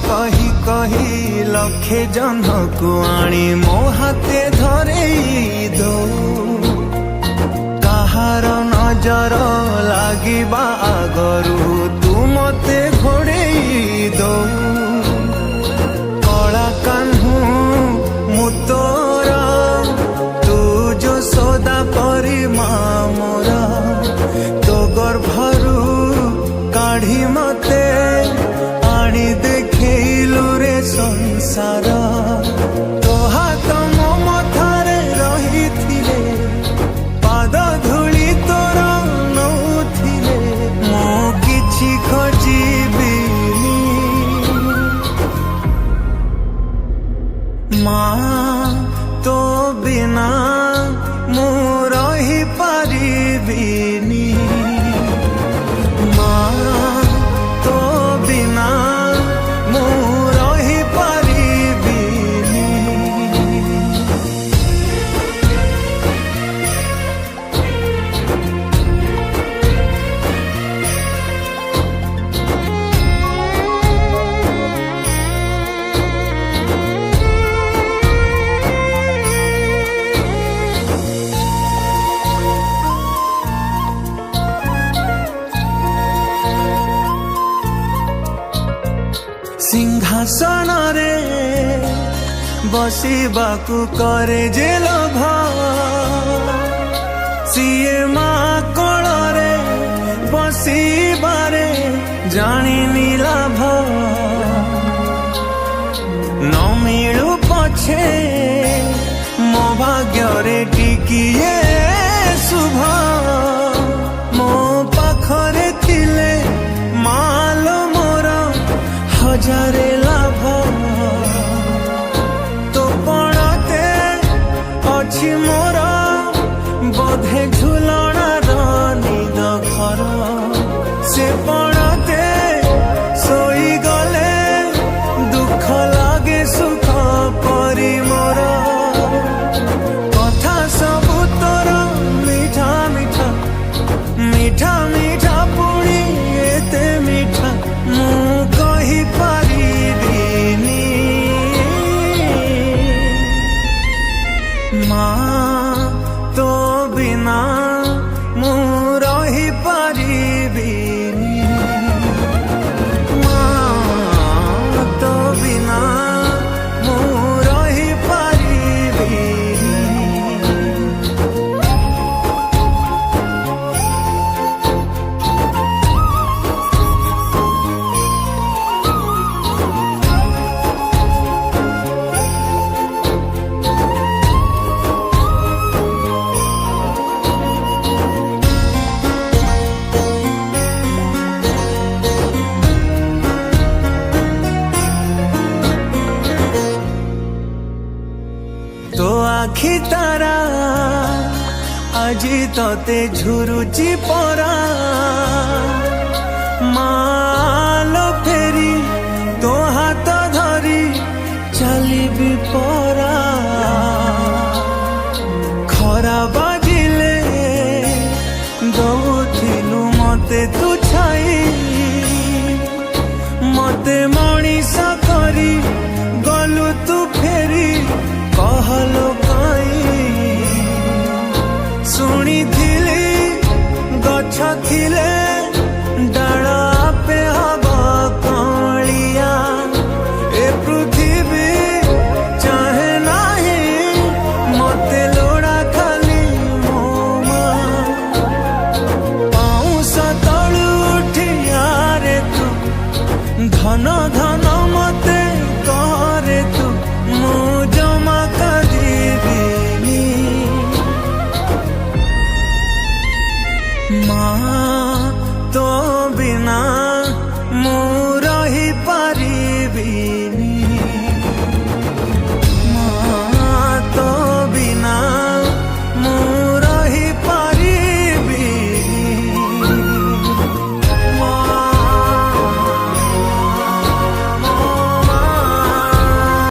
कही कही लक्षे जन को आनी मो हाथे धरे दो कहार नजर लागिबा आगरू तू मते घोड़े दो कला कान्हू मु तोरा तू जो सदा परी मोरा तो गर्भरू काढ़ी मते आनी देखिलु रे संसार तो हाथ मो मथारे रही थिले पाद धूली तोर नौथिले मो किछि खोजिबिनी माँ तो बिना मु रही पारिबिनी सिंहासन रे बसिबाकू करे जे लोभ सीए माँ कोल रे बसिबारे जानी लाभ न मिलू पछे मो भाग्य रे टिकिए शुभ मो पाखरे थिले मालो मोर हजारे लाभ तो पड़ते अच्छी मोर बोधे झुलणार निद घर से पड़ते सोई गले दुख लागे सुख परी मोर कथा सबु तोर मीठा मीठा मीठा मीठा पुणी एते मीठा मु कही पारिबिनी माँ तो बिना मु रही पारिबिनी माँ तो बिना मु रही पारिबिनी तो आखि तारा आजी तोते झुरुची परा मालो फेरी तो हाथ धरी चलिबी परा खरा बाजिले दौथिलु मते तू छाई मते मणिष करी गलु तू फेरी कहलो काई शुणी गछ थिले डाल आपे हवा कलिया ए पृथ्वी चाहे नाही मते लोड़ा खाली मो पाऊस तलु उठिया रे तू धन धन